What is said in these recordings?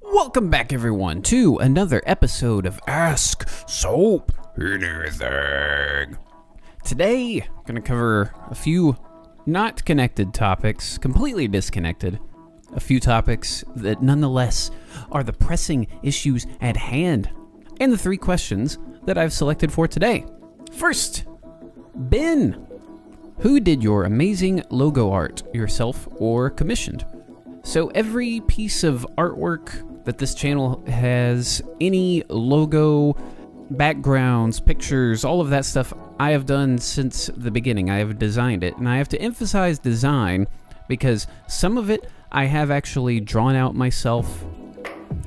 Welcome back, everyone, to another episode of Ask Soap Anything. Today, I'm going to cover a few not connected topics, completely disconnected. A few topics that nonetheless are the pressing issues at hand, and the three questions that I've selected for today. First, Ben, who did your amazing logo art, yourself or commissioned? So every piece of artwork that this channel has, any logo, backgrounds, pictures, all of that stuff, I have done since the beginning. I have designed it, and I have to emphasize design because some of it I have actually drawn out myself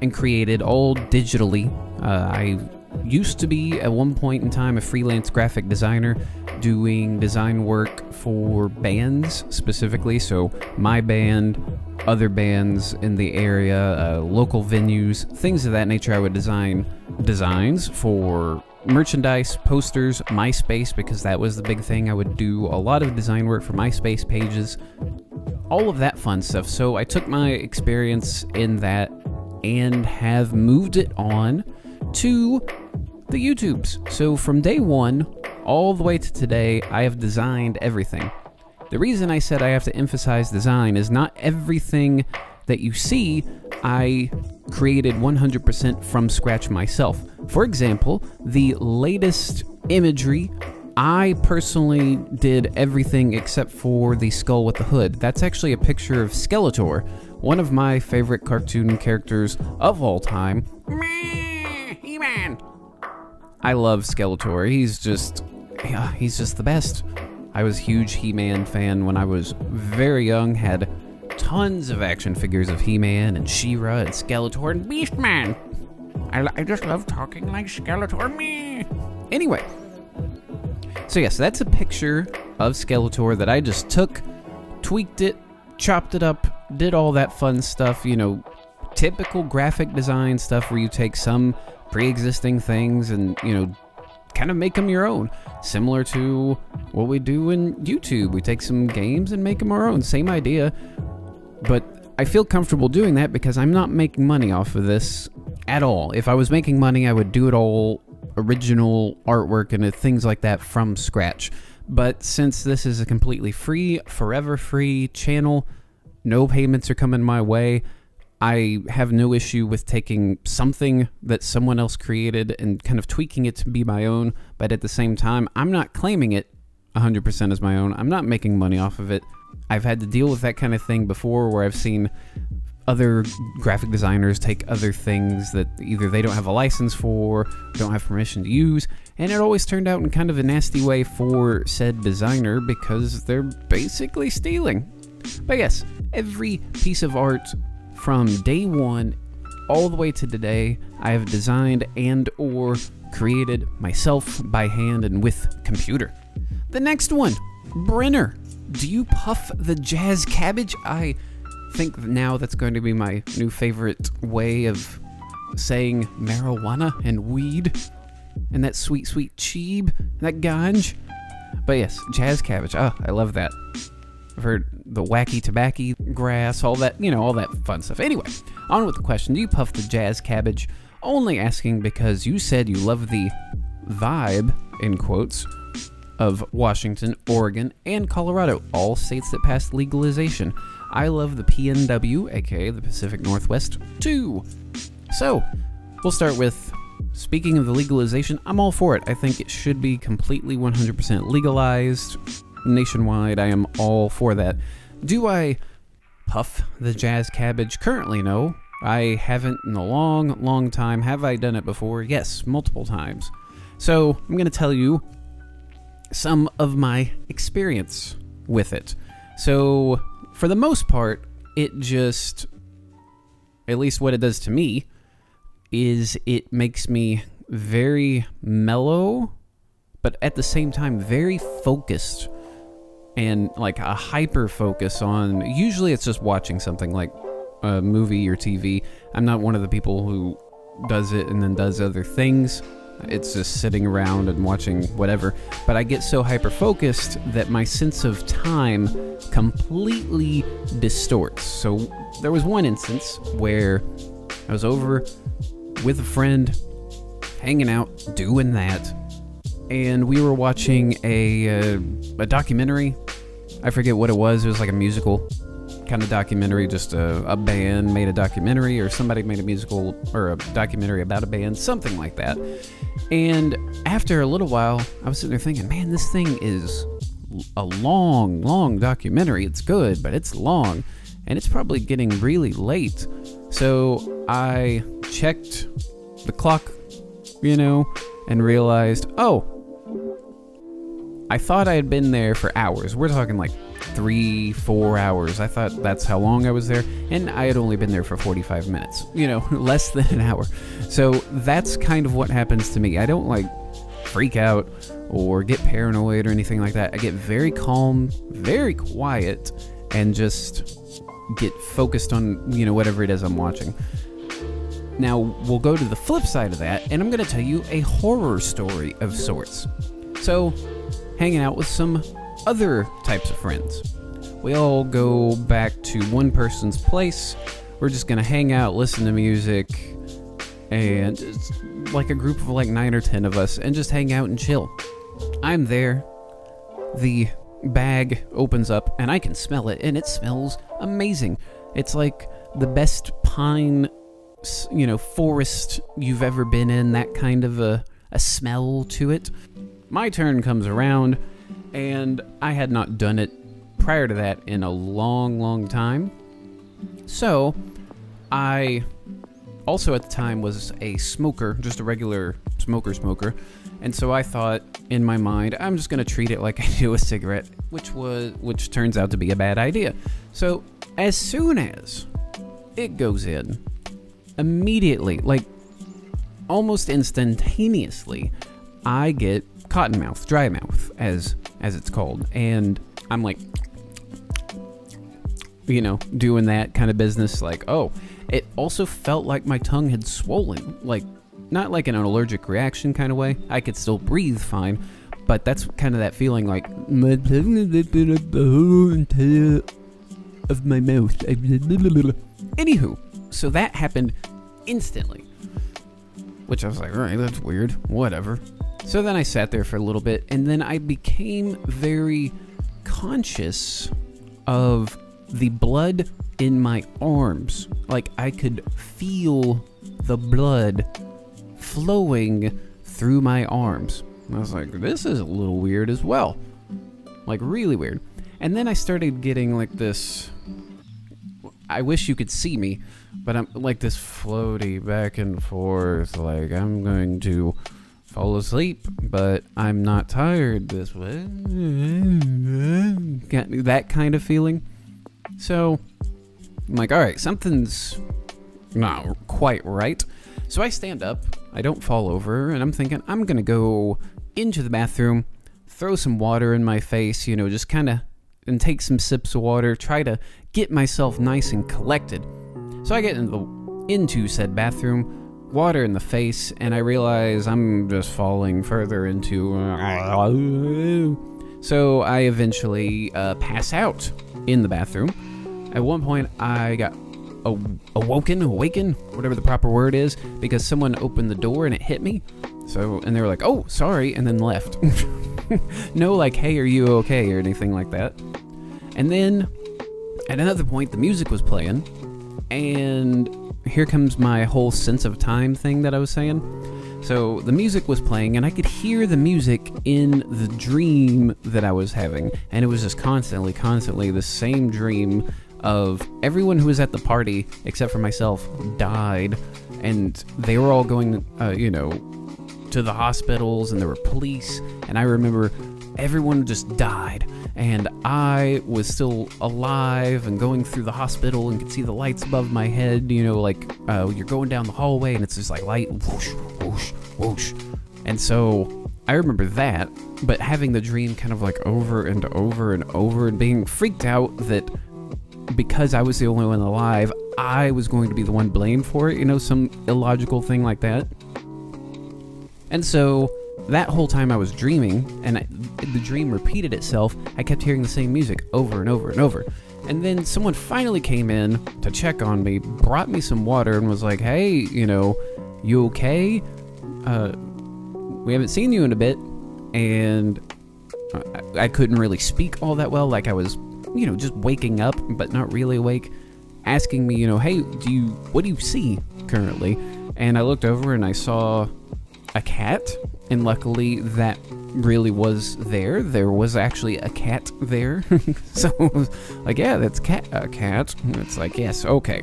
and created all digitally. I used to be, at one point in time, a freelance graphic designer doing design work for bands specifically. So my band, other bands in the area, local venues, things of that nature. I would design designs for merchandise, posters, MySpace, because that was the big thing. I would do a lot of design work for MySpace pages, all of that fun stuff. So I took my experience in that and have moved it on to the YouTubes. So from day one all the way to today, I have designed everything. The reason I said I have to emphasize design is not everything that you see I created 100% from scratch myself. For example, the latest imagery, I personally did everything except for the skull with the hood. That's actually a picture of Skeletor, one of my favorite cartoon characters of all time. He-Man! I love Skeletor. He's just the best. I was a huge He-Man fan when I was very young, had tons of action figures of He-Man and She-Ra and Skeletor and Beastman. I just love talking like Skeletor. Me. Anyway, so yes, that's a picture of Skeletor that I just took, tweaked it, chopped it up, did all that fun stuff, you know, typical graphic design stuff where you take some pre-existing things and, you know, kind of make them your own. Similar to what we do in YouTube. We take some games and make them our own. Same idea. But I feel comfortable doing that because I'm not making money off of this at all. If I was making money, I would do it all original artwork and things like that from scratch. But since this is a completely free, forever free channel, no payments are coming my way, I have no issue with taking something that someone else created and kind of tweaking it to be my own, but at the same time, I'm not claiming it 100% as my own. I'm not making money off of it. I've had to deal with that kind of thing before where I've seen other graphic designers take other things that either they don't have a license for, don't have permission to use, and it always turned out in kind of a nasty way for said designer because they're basically stealing. But yes, every piece of art from day one all the way to today, I have designed and or created myself by hand and with computer. The next one, Brenner. Do you puff the jazz cabbage? I think now that's going to be my new favorite way of saying marijuana and weed and that sweet, sweet cheeb, that ganj. But yes, jazz cabbage. Oh, I love that. I've heard the wacky tobacco grass, all that, you know, all that fun stuff. Anyway, on with the question. Do you puff the jazz cabbage? Only asking because you said you love the vibe, in quotes, of Washington, Oregon, and Colorado, all states that passed legalization. I love the PNW, aka the Pacific Northwest, too. So, we'll start with, speaking of the legalization, I'm all for it. I think it should be completely 100% legalized nationwide. I am all for that. Do I puff the jazz cabbage? Currently, no. I haven't in a long, long time. Have I done it before? Yes, multiple times. So, I'm going to tell you some of my experience with it. So, for the most part, it just, at least what it does to me, is it makes me very mellow, but at the same time, very focused. And like a hyper focus on, usually it's just watching something like a movie or TV. I'm not one of the people who does it and then does other things. It's just sitting around and watching whatever. But I get so hyper focused that my sense of time completely distorts. So there was one instance where I was over with a friend, hanging out, doing that, and we were watching a documentary. I forget what it was. It was like a musical kind of documentary, just a band made a documentary, or somebody made a musical or a documentary about a band, something like that. And after a little while, I was sitting there thinking, man, this thing is a long documentary. It's good, but it's long, and it's probably getting really late. So I checked the clock, and realized, oh, I thought I had been there for hours. We're talking like 3-4 hours. I thought that's how long I was there, and I had only been there for 45 minutes, less than an hour. So that's kind of what happens to me. I don't like freak out or get paranoid or anything like that. I get very calm, very quiet, and just get focused on, whatever it is I'm watching. Now, we'll go to the flip side of that, and I'm going to tell you a horror story of sorts. So, hanging out with some other types of friends. We all go back to one person's place. We're just going to hang out, listen to music, and it's like a group of like 9 or 10 of us, and just hang out and chill. I'm there. The bag opens up, and I can smell it, and it smells amazing. It's like the best pine, forest you've ever been in, that kind of a smell to it. My turn comes around, and I had not done it prior to that in a long time. So, I also at the time was a smoker, just a regular smoker. And so I thought in my mind, I'm just going to treat it like I do a cigarette, which turns out to be a bad idea. So, as soon as it goes in, immediately, like almost instantaneously, I get cottonmouth, dry mouth, as it's called, and I'm like, doing that kind of business. Like, oh, it also felt like my tongue had swollen, like not like an allergic reaction kind of way. I could still breathe fine, but that's kind of that feeling like my tongue has been up the whole entire of my mouth. Anywho, so that happened instantly, which I was like, all right, that's weird, whatever. So then I sat there for a little bit, and then I became very conscious of the blood in my arms. Like, I could feel the blood flowing through my arms. And I was like, this is a little weird as well. Like, really weird. And then I started getting like this, I wish you could see me, but I'm like this floaty back and forth, like I'm going to fall asleep, but I'm not tired this way. That kind of feeling. So I'm like, all right, something's not quite right. So I stand up, I don't fall over, and I'm thinking I'm gonna go into the bathroom, throw some water in my face, just kind of, and take some sips of water, try to get myself nice and collected. So I get into said bathroom, water in the face, and I realize I'm just falling further into... So I eventually pass out in the bathroom. At one point, I got awakened, whatever the proper word is, because someone opened the door and it hit me. So, and they were like, oh, sorry, and then left. No, like, hey, are you okay, or anything like that. And then, at another point, the music was playing, and here comes my whole sense of time thing that I was saying. So, the music was playing, and I could hear the music in the dream that I was having, and it was just constantly the same dream of everyone who was at the party, except for myself, died, and they were all going, to the hospitals, and there were police, and I remember everyone just died, and I was still alive and going through the hospital and could see the lights above my head, you're going down the hallway and it's just like light, whoosh, whoosh, whoosh. And so I remember that, but having the dream kind of like over and over and over, and being freaked out that because I was the only one alive, I was going to be the one blamed for it, some illogical thing like that. And so that whole time I was dreaming, and the dream repeated itself. I kept hearing the same music over and over and over. And then someone finally came in to check on me, brought me some water, and was like, hey, you know, you okay? We haven't seen you in a bit. And I couldn't really speak all that well, like I was, you know, just waking up, but not really awake, asking me, you know, hey, what do you see currently? And I looked over and I saw a cat, and luckily that really was there. There was actually a cat there. So, like, yeah, that's a cat. It's like, yes, okay.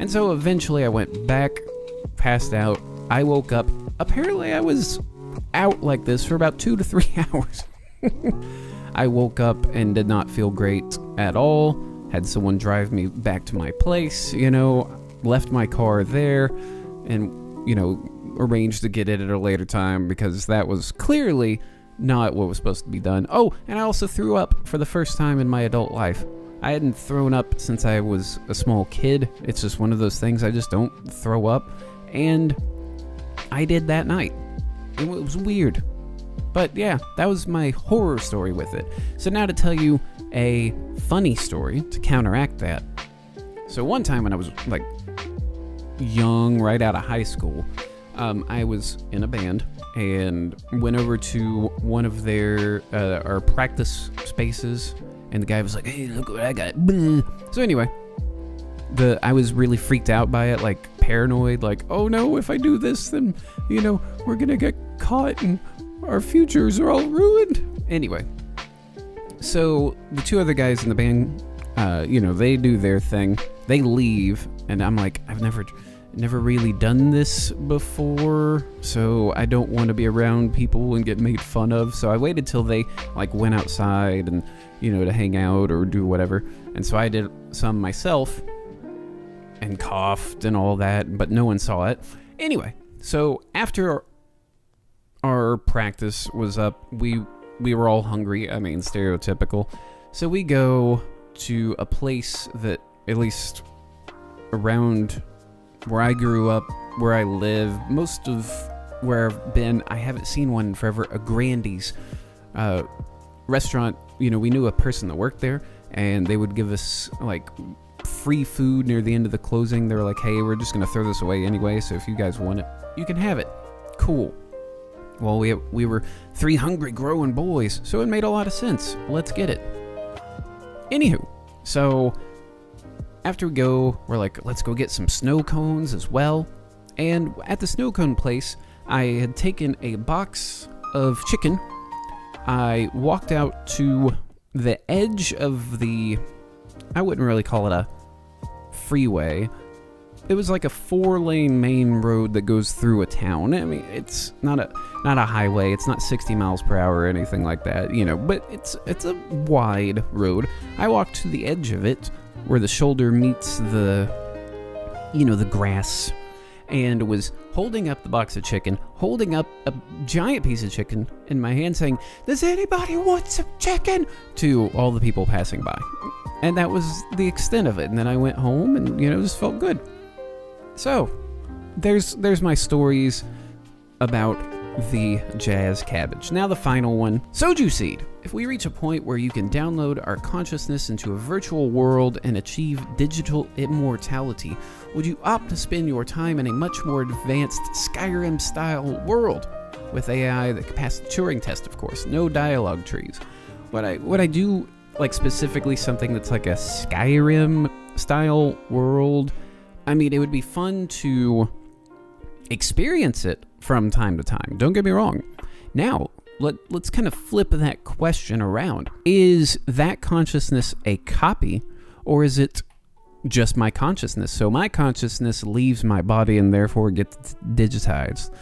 And so eventually I went back, passed out. I woke up. Apparently I was out like this for about 2 to 3 hours. I woke up and did not feel great at all. Had someone drive me back to my place, you know, left my car there, and, you know, arranged to get it at a later time because that was clearly not what was supposed to be done. Oh, and I also threw up for the first time in my adult life. I hadn't thrown up since I was a small kid. It's just one of those things, I just don't throw up. And I did that night. It was weird. But yeah, that was my horror story with it. So now to tell you a funny story to counteract that. So one time when I was like young, right out of high school, I was in a band and went over to one of their our practice spaces, and the guy was like, hey, look what I got. So anyway, I was really freaked out by it, like paranoid, like, oh no, if I do this, then, you know, we're gonna get caught and our futures are all ruined. Anyway, so the 2 other guys in the band, you know, they do their thing, they leave, and I'm like, I've never really done this before, so I don't want to be around people and get made fun of. So I waited till they like went outside and, you know, to hang out or do whatever. And so I did some myself and coughed and all that, but no one saw it. Anyway, so after our practice was up, we were all hungry. I mean, stereotypical. So we go to a place that, at least around where I grew up, where I live, most of where I've been, I haven't seen one in forever, a Grandy's restaurant. You know, we knew a person that worked there, and they would give us, like, free food near the end of the closing. They were like, hey, we're just going to throw this away anyway, so if you guys want it, you can have it. Cool. Well, we were 3 hungry, growing boys, so it made a lot of sense. Let's get it. Anywho, so after we go, we're like, let's go get some snow cones as well. And at the snow cone place, I had taken a box of chicken. I walked out to the edge of the, I wouldn't really call it a freeway. It was like a 4-lane main road that goes through a town. I mean, it's not a highway. It's not 60 miles per hour or anything like that, you know, but it's a wide road. I walked to the edge of it, where the shoulder meets the, you know, the grass, and was holding up the box of chicken, holding up a giant piece of chicken in my hand, saying, does anybody want some chicken? To all the people passing by. And that was the extent of it. And then I went home and, you know, just felt good. So, there's my stories about the jazz cabbage. Now the final one, soju seed. If we reach a point where you can download our consciousness into a virtual world and achieve digital immortality, would you opt to spend your time in a much more advanced Skyrim-style world? With AI that can pass the Turing test, of course. No dialogue trees. Would I do, like, specifically something that's like a Skyrim-style world? I mean, it would be fun to experience it from time to time. Don't get me wrong. Now, let's kind of flip that question around. Is that consciousness a copy, or is it just my consciousness? So my consciousness leaves my body and therefore gets digitized.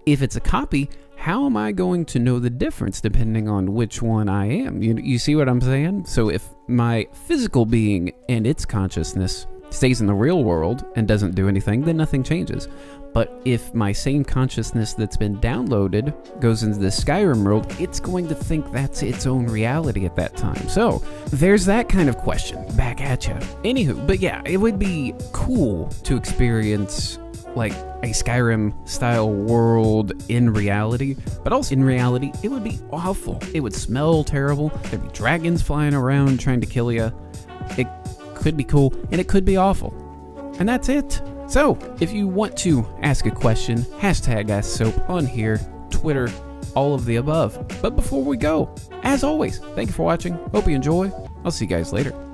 If it's a copy, how am I going to know the difference depending on which one I am? You see what I'm saying? So if my physical being and its consciousness stays in the real world and doesn't do anything, then nothing changes. But if my same consciousness that's been downloaded goes into the Skyrim world, it's going to think that's its own reality at that time. So there's that kind of question back at you. Anywho, but yeah, it would be cool to experience like a Skyrim-style world in reality, but also in reality, it would be awful. It would smell terrible. There'd be dragons flying around trying to kill you. could be cool, and it could be awful. And that's it. So, if you want to ask a question, hashtag AskSoap on here, Twitter, all of the above. But before we go, as always, thank you for watching. Hope you enjoy. I'll see you guys later.